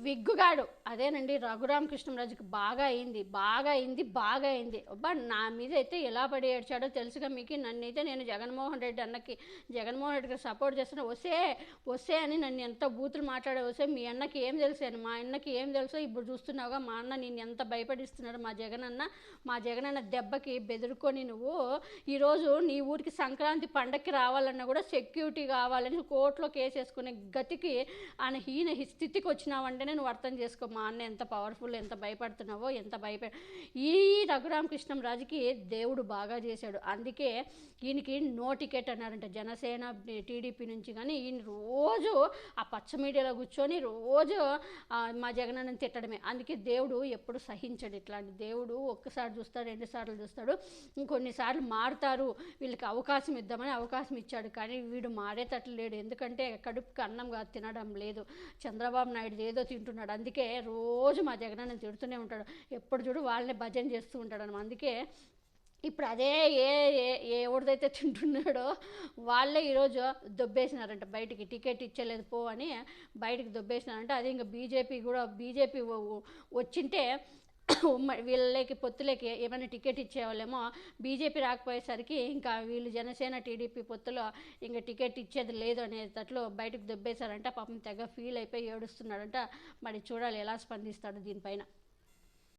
విగ్గుగాడు అదేనండి రఘురామకృష్ణంరాజుకి బాగా అయింది అబ్బా నా మీద అయితే ఎలా పడి ఏడ్చాడో తెలుసుగా మీకు. నన్నైతే నేను జగన్మోహన్ రెడ్డికి సపోర్ట్ చేస్తున్నా వస్తే అని నన్ను ఎంత బూతులు మాట్లాడే వస్తే మీ అన్నకి ఏం తెలుసాను, మా అన్నకి ఏం తెలుసో ఇప్పుడు చూస్తున్నావుగా. మా అన్న నేను ఎంత భయపడిస్తున్నాడు మా జగనన్న దెబ్బకి బెదురుకొని నువ్వు ఈరోజు నీ ఊరికి సంక్రాంతి పండక్కి రావాలన్నా కూడా సెక్యూరిటీ కావాలని కోర్టులో కేసు వేసుకునే గతికి ఆయన స్థితికి వచ్చినావు అంటేనే నువ్వు అర్థం చేసుకో మా అన్న ఎంత పవర్ఫుల్, ఎంత భయపడుతున్నావో. ఈ రఘురామకృష్ణంరాజుకి దేవుడు బాగా చేశాడు. అందుకే ఈయనకి నో టికెట్ అన్నారంట జనసేన టీడీపీ నుంచి. కానీ ఈయన రోజు ఆ పచ్చ మీడియాలో కూర్చొని రోజు మా జగనన్నని తిట్టడమే. అందుకే దేవుడు ఎప్పుడు సహించడు. ఇట్లాంటి దేవుడు ఒక్కసారి చూస్తాడు, 2 సార్లు చూస్తాడు, ఇంకొన్నిసార్లు మారుతారు, వీళ్ళకి అవకాశం ఇద్దామని అవకాశం ఇచ్చాడు. కానీ వీడు మారేటట్లు లేడు. ఎందుకంటే కడుపుకి అన్నం కాదు, తినడం లేదు. చంద్రబాబు నాయుడు ఏదో తింటున్నాడు. అందుకే రోజు మా జగనన్న తిడుతూనే ఉంటాడు. ఎప్పుడు చూడు వాళ్ళని భజన చేస్తూ ఉంటాడు. అందుకే ఇప్పుడు అదే ఎవరిదైతే తింటున్నాడో వాళ్ళే ఈరోజు దొబ్బేసినారంట బయటికి. టికెట్ ఇచ్చలేదు పో అని బయటికి దొబ్బేసినారంట. అది ఇంకా బీజేపీ వచ్చింటే వీళ్ళకి పొత్తులకి ఏమైనా టికెట్ ఇచ్చేవాళ్ళేమో. బీజేపీ రాకపోయేసరికి ఇంకా వీళ్ళు జనసేన టీడీపీ పొత్తులో ఇంకా టికెట్ ఇచ్చేది లేదు అనేటట్లు బయటకు దొబ్బేశారంట. పాపం తెగ ఫీల్ అయిపోయి ఏడుస్తున్నాడంట. మరి చూడాలి ఎలా స్పందిస్తాడు దీనిపైన.